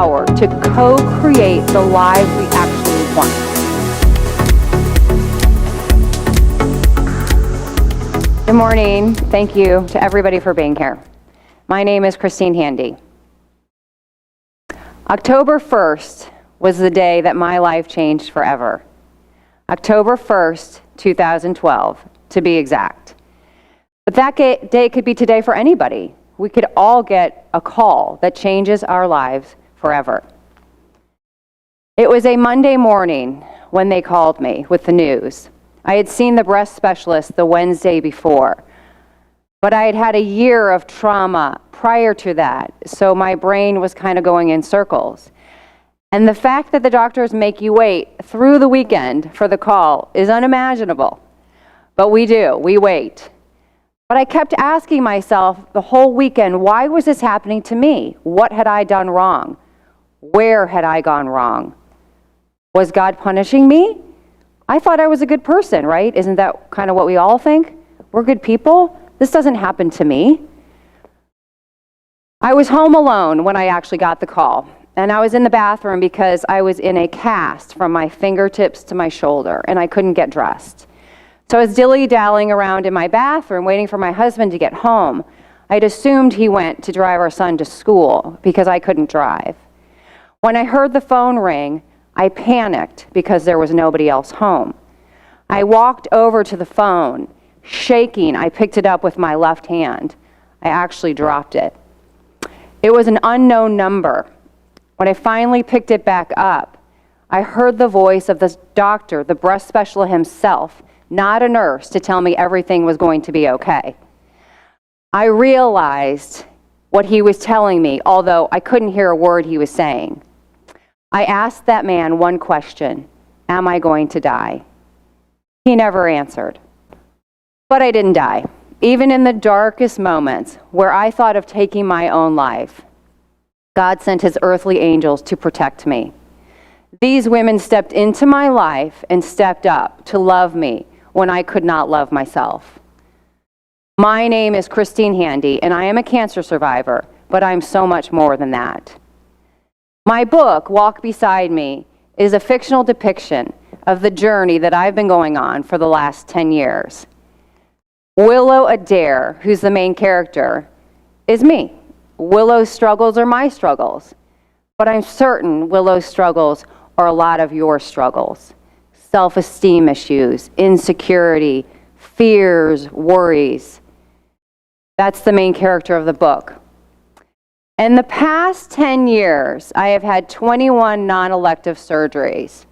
power to co-create the lives we actually want. Good morning. Thank you to everybody for being here. My name is Christine Handy. October 1st was the day that my life changed forever. October 1st, 2012, to be exact. But that day could be today for anybody. We could all get a call that changes our lives forever. It was a Monday morning when they called me with the news. I had seen the breast specialist the Wednesday before, but I had had a year of trauma prior to that, so my brain was kind of going in circles. And the fact that the doctors make you wait through the weekend for the call is unimaginable. But we do, we wait. But I kept asking myself the whole weekend, why was this happening to me? What had I done wrong? Where had I gone wrong? Was God punishing me? I thought I was a good person, right? Isn't that kind of what we all think? We're good people. This doesn't happen to me. I was home alone when I actually got the call. And I was in the bathroom because I was in a cast from my fingertips to my shoulder, and I couldn't get dressed. So I was dilly-dallying around in my bathroom waiting for my husband to get home. I'd assumed he went to drive our son to school because I couldn't drive. When I heard the phone ring, I panicked because there was nobody else home. I walked over to the phone. Shaking, I picked it up with my left hand. I actually dropped it. It was an unknown number. When I finally picked it back up, I heard the voice of the doctor, the breast specialist himself, not a nurse, to tell me everything was going to be okay. I realized what he was telling me, although I couldn't hear a word he was saying. I asked that man one question: am I going to die? He never answered. But I didn't die. Even in the darkest moments where I thought of taking my own life, God sent his earthly angels to protect me. These women stepped into my life and stepped up to love me when I could not love myself. My name is Christine Handy, and I am a cancer survivor, but I'm so much more than that. My book, Walk Beside Me, is a fictional depiction of the journey that I've been going on for the last 10 years. Willow Adair, who's the main character, is me. Willow's struggles are my struggles, but I'm certain Willow's struggles are a lot of your struggles. Self-esteem issues, insecurity, fears, worries. That's the main character of the book. In the past 10 years, I have had 21 non-elective surgeries,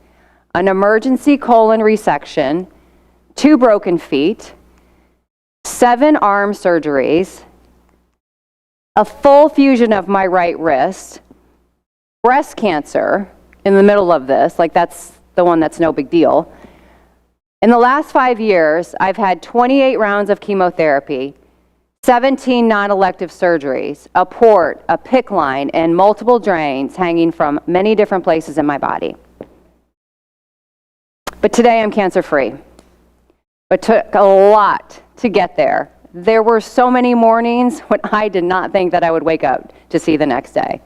an emergency colon resection, 2 broken feet, 7 arm surgeries, a full fusion of my right wrist, breast cancer in the middle of this, like that's the one that's no big deal. In the last 5 years, I've had 28 rounds of chemotherapy, 17 non-elective surgeries, a port, a PICC line, and multiple drains hanging from many different places in my body. But today I'm cancer-free. It took a lot to get there. There were so many mornings when I did not think that I would wake up to see the next day.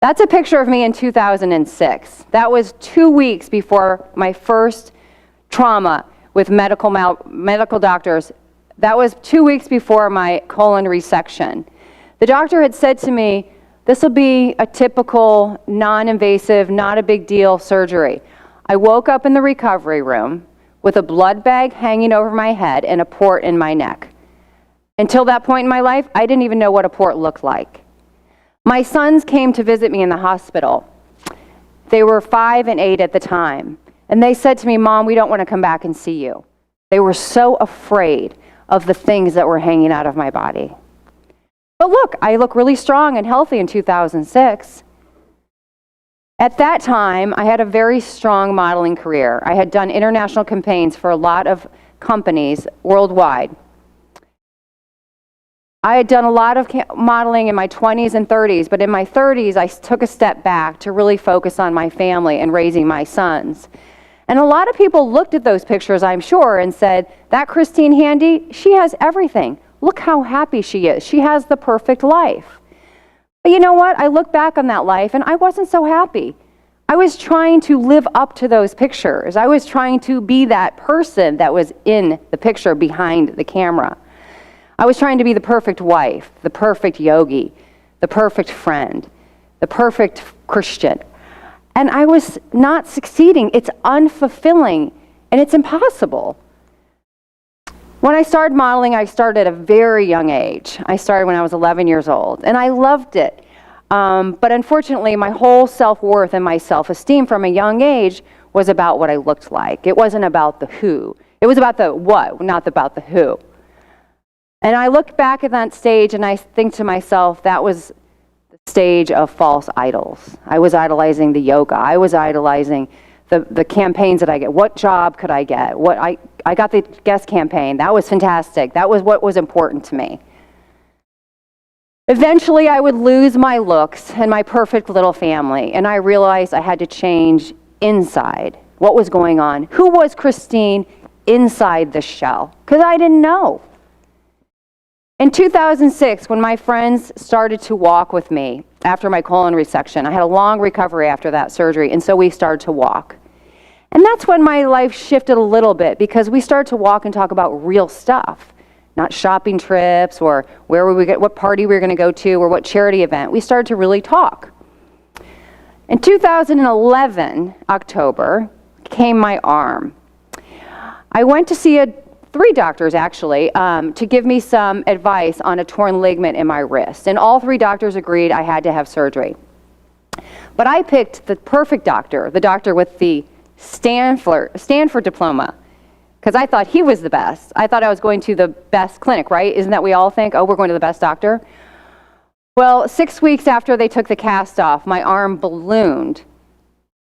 That's a picture of me in 2006. That was 2 weeks before my first trauma with medical doctors. That was 2 weeks before my colon resection. The doctor had said to me, this will be a typical, non-invasive, not a big deal surgery. I woke up in the recovery room with a blood bag hanging over my head and a port in my neck. Until that point in my life, I didn't even know what a port looked like. My sons came to visit me in the hospital. They were 5 and 8 at the time. And they said to me, Mom, we don't want to come back and see you. They were so afraid of the things that were hanging out of my body. But look, I look really strong and healthy in 2006. At that time, I had a very strong modeling career. I had done international campaigns for a lot of companies worldwide. I had done a lot of modeling in my 20s and 30s, but in my 30s, I took a step back to really focus on my family and raising my sons. And a lot of people looked at those pictures, I'm sure, and said, that Christine Handy, she has everything. Look how happy she is. She has the perfect life. But you know what? I look back on that life and I wasn't so happy. I was trying to live up to those pictures. I was trying to be that person that was in the picture behind the camera. I was trying to be the perfect wife, the perfect yogi, the perfect friend, the perfect Christian. And I was not succeeding. It's unfulfilling and it's impossible. When I started modeling, I started at a very young age. I started when I was 11 years old, and I loved it. But unfortunately, my whole self-worth and my self-esteem from a young age was about what I looked like. It wasn't about the who. It was about the what, not about the who. And I look back at that stage and I think to myself, that was the stage of false idols. I was idolizing the yoga. I was idolizing the campaigns that I get. What job could I get? I got the guest campaign. That was fantastic. That was what was important to me. Eventually, I would lose my looks and my perfect little family, and I realized I had to change inside. What was going on? Who was Christine inside the shell? Because I didn't know. In 2006, when my friends started to walk with me after my colon resection, I had a long recovery after that surgery, and so we started to walk. And that's when my life shifted a little bit, because we started to walk and talk about real stuff, not shopping trips or what party we were going to go to or what charity event. We started to really talk. In 2011, October, came my arm. I went to see three doctors, actually, to give me some advice on a torn ligament in my wrist. And all three doctors agreed I had to have surgery. But I picked the perfect doctor, the doctor with the Stanford diploma, because I thought he was the best. I thought I was going to the best clinic, right? Isn't that we all think, oh, we're going to the best doctor? Well, 6 weeks after they took the cast off, my arm ballooned,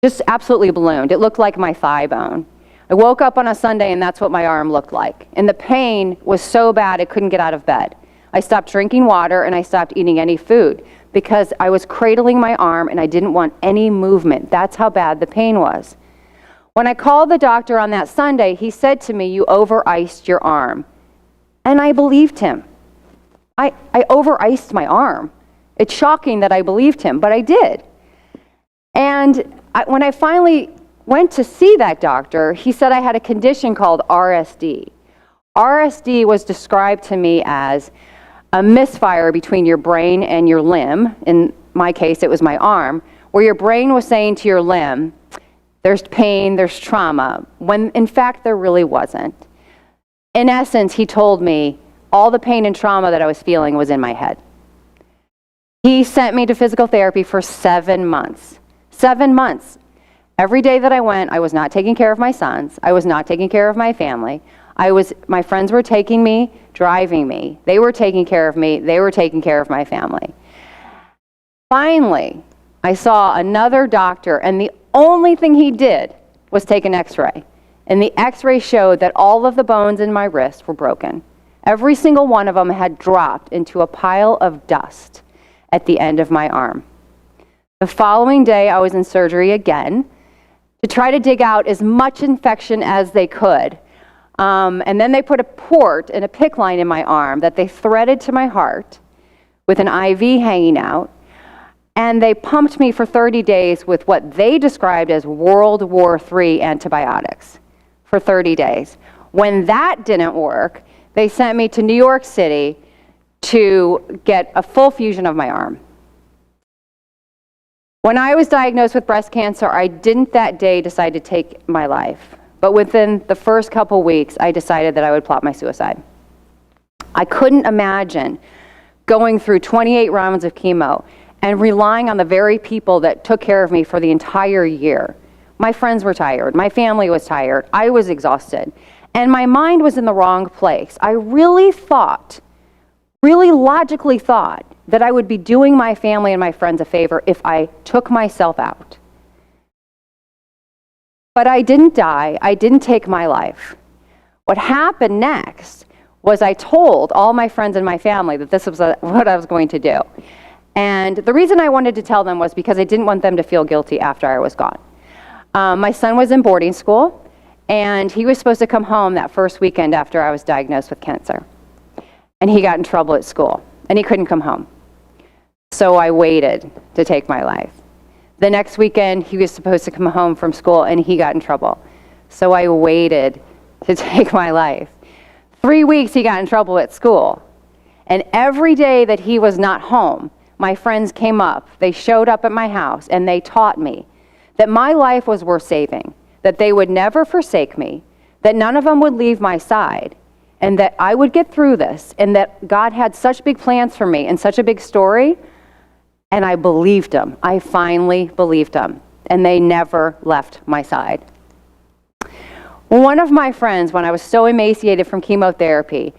just absolutely ballooned. It looked like my thigh bone. I woke up on a Sunday and that's what my arm looked like. And the pain was so bad I couldn't get out of bed. I stopped drinking water and I stopped eating any food because I was cradling my arm and I didn't want any movement. That's how bad the pain was. When I called the doctor on that Sunday, he said to me, "You over-iced your arm." And I believed him. I over-iced my arm. It's shocking that I believed him, but I did. And when I finally went to see that doctor, he said I had a condition called RSD. RSD was described to me as a misfire between your brain and your limb. In my case, it was my arm, where your brain was saying to your limb, there's pain, there's trauma, when in fact there really wasn't. In essence, he told me all the pain and trauma that I was feeling was in my head. He sent me to physical therapy for 7 months. 7 months. Every day that I went, I was not taking care of my sons. I was not taking care of my family. My friends were taking me, driving me. They were taking care of me. They were taking care of my family. Finally, I saw another doctor, and the only thing he did was take an x-ray. And the x-ray showed that all of the bones in my wrist were broken. Every single one of them had dropped into a pile of dust at the end of my arm. The following day, I was in surgery again to try to dig out as much infection as they could. And then they put a port and a PICC line in my arm that they threaded to my heart with an IV hanging out. And they pumped me for 30 days with what they described as World War III antibiotics for 30 days. When that didn't work, they sent me to New York City to get a full fusion of my arm. When I was diagnosed with breast cancer, I didn't that day decide to take my life. But within the first couple weeks, I decided that I would plot my suicide. I couldn't imagine going through 28 rounds of chemo and relying on the very people that took care of me for the entire year. My friends were tired. My family was tired. I was exhausted. And my mind was in the wrong place. I really logically thought that I would be doing my family and my friends a favor if I took myself out. But I didn't die. I didn't take my life. What happened next was I told all my friends and my family that this was what I was going to do. And the reason I wanted to tell them was because I didn't want them to feel guilty after I was gone. My son was in boarding school, and he was supposed to come home that first weekend after I was diagnosed with cancer. And he got in trouble at school, and he couldn't come home. So I waited to take my life. The next weekend, he was supposed to come home from school, and he got in trouble. So I waited to take my life. 3 weeks, he got in trouble at school. And every day that he was not home, my friends came up. They showed up at my house, and they taught me that my life was worth saving, that they would never forsake me, that none of them would leave my side, and that I would get through this, and that God had such big plans for me and such a big story. And I believed them. I finally believed them. And they never left my side. One of my friends, when I was so emaciated from chemotherapy,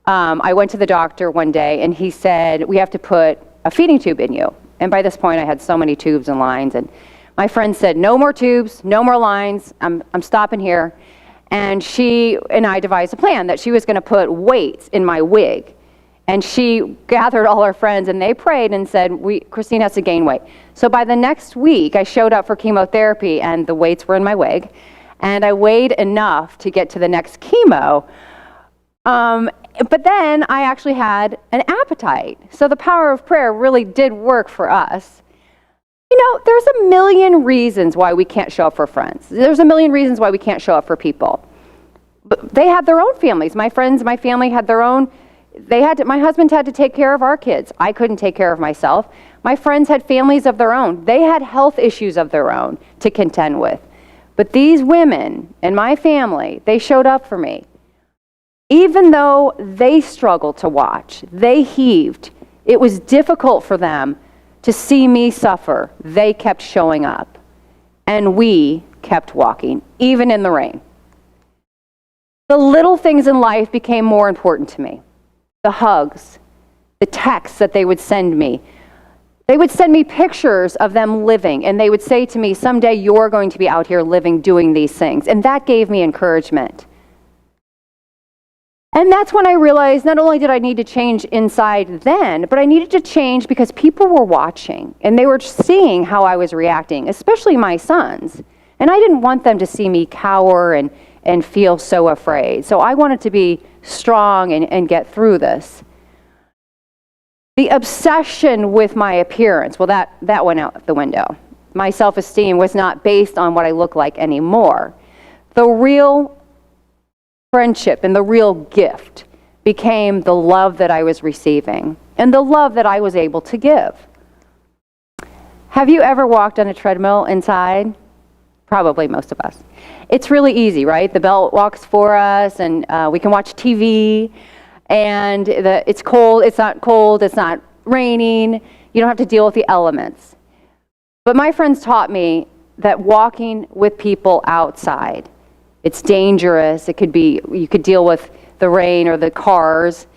I went to the doctor one day, and he said, we have to put a feeding tube in you. And by this point, I had so many tubes and lines. And my friend said, no more tubes, no more lines. I'm stopping here. And she and I devised a plan that she was going to put weights in my wig. And she gathered all her friends, and they prayed and said, Christine has to gain weight. So by the next week, I showed up for chemotherapy, and the weights were in my wig. And I weighed enough to get to the next chemo. But then I actually had an appetite. So the power of prayer really did work for us. You know, there's a million reasons why we can't show up for friends. There's a million reasons why we can't show up for people. But they had their own families. My friends, my family had their own. My husband had to take care of our kids. I couldn't take care of myself. My friends had families of their own. They had health issues of their own to contend with. But these women in my family, they showed up for me. Even though they struggled to watch, they heaved, it was difficult for them to see me suffer. They kept showing up. And we kept walking, even in the rain. The little things in life became more important to me. The hugs, the texts that they would send me. They would send me pictures of them living, and they would say to me, someday you're going to be out here living, doing these things. And that gave me encouragement. And that's when I realized not only did I need to change inside then, but I needed to change because people were watching, and they were seeing how I was reacting, especially my sons. And I didn't want them to see me cower and feel so afraid. So I wanted to be strong and get through this. The obsession with my appearance, well, that went out the window. My self-esteem was not based on what I look like anymore. The real friendship and the real gift became the love that I was receiving and the love that I was able to give. Have you ever walked on a treadmill inside? Probably most of us. It's really easy, right? The belt walks for us, and we can watch TV, and it's cold, it's not raining. You don't have to deal with the elements. But my friends taught me that walking with people outside, it's dangerous. It could be, you could deal with the rain or the cars.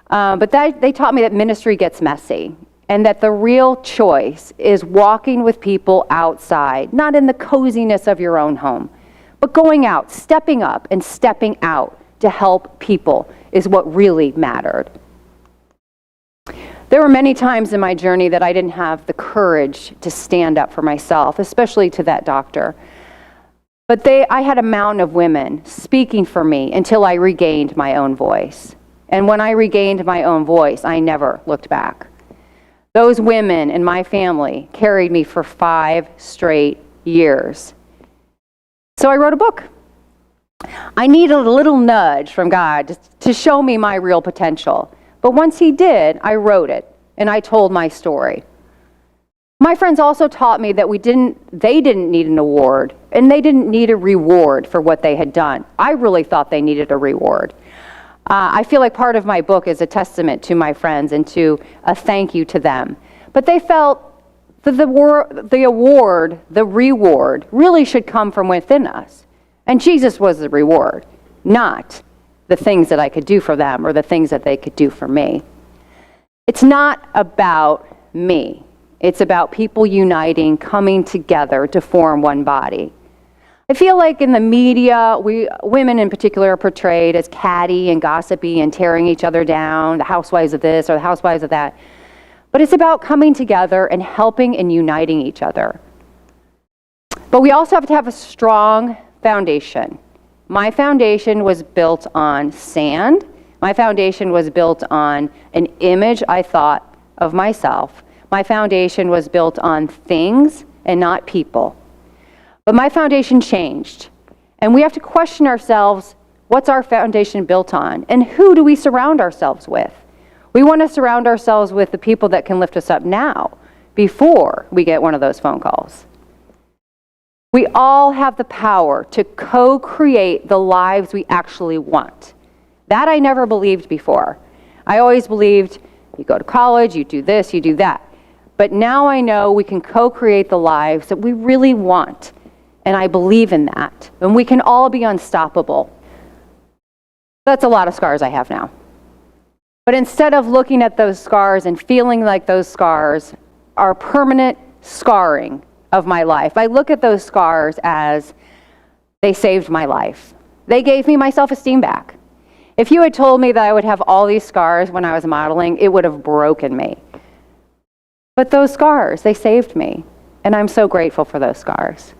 But they taught me that ministry gets messy, and that the real choice is walking with people outside, not in the coziness of your own home, but going out, stepping up and stepping out to help people is what really mattered. There were many times in my journey that I didn't have the courage to stand up for myself, especially to that doctor. But I had a mountain of women speaking for me until I regained my own voice. And when I regained my own voice, I never looked back. Those women in my family carried me for 5 straight years. So I wrote a book. I needed a little nudge from God to show me my real potential. But once He did, I wrote it, and I told my story. My friends also taught me that they didn't need an award, and they didn't need a reward for what they had done. I really thought they needed a reward. I feel like part of my book is a testament to my friends and to a thank you to them. But they felt that the reward really should come from within us. And Jesus was the reward, not the things that I could do for them or the things that they could do for me. It's not about me. It's about people uniting, coming together to form one body. I feel like in the media, women in particular are portrayed as catty and gossipy and tearing each other down, the housewives of this or the housewives of that. But it's about coming together and helping and uniting each other. But we also have to have a strong foundation. My foundation was built on sand. My foundation was built on an image I thought of myself. my foundation was built on things and not people. But my foundation changed. And we have to question ourselves, what's our foundation built on? And who do we surround ourselves with? We want to surround ourselves with the people that can lift us up now, before we get one of those phone calls. We all have the power to co-create the lives we actually want. That I never believed before. I always believed, you go to college, you do this, you do that. But now I know we can co-create the lives that we really want. And I believe in that. And we can all be unstoppable. That's a lot of scars I have now. But instead of looking at those scars and feeling like those scars are permanent scarring of my life, I look at those scars as they saved my life. They gave me my self-esteem back. If you had told me that I would have all these scars when I was modeling, it would have broken me. But those scars, they saved me. And I'm so grateful for those scars.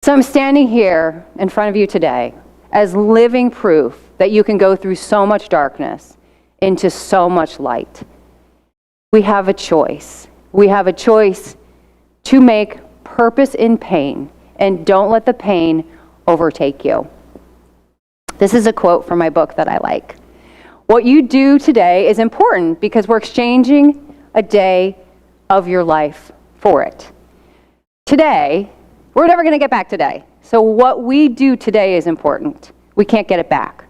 So I'm standing here in front of you today as living proof that you can go through so much darkness into so much light. We have a choice. We have a choice to make purpose in pain, and don't let the pain overtake you. This is a quote from my book that I like. What you do today is important because we're exchanging a day of your life for it. Today, we're never going to get back today. So what we do today is important. We can't get it back.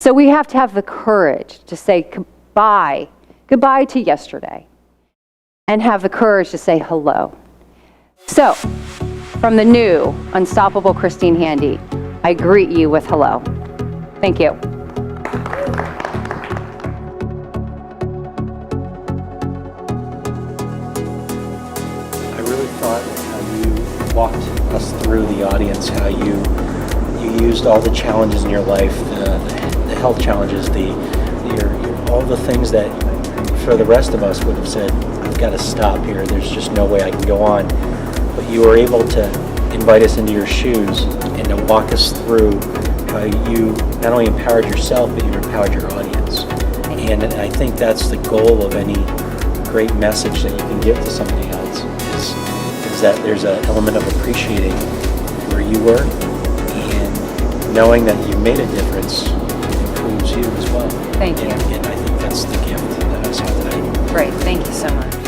So we have to have the courage to say goodbye to yesterday, and have the courage to say hello. So, from the new, unstoppable Christine Handy, I greet you with hello. Thank you. I really thought how you walked us through the audience, how you used all the challenges in your life, the health challenges, all the things that for the rest of us would have said, I've got to stop here, there's just no way I can go on. But you were able to invite us into your shoes and to walk us through how you not only empowered yourself, but you empowered your audience. And I think that's the goal of any great message that you can give to somebody else, is that there's an element of appreciating where you were, and knowing that you made a difference improves you as well. Thank you. And I think that's the gift that I saw tonight. Great, thank you so much.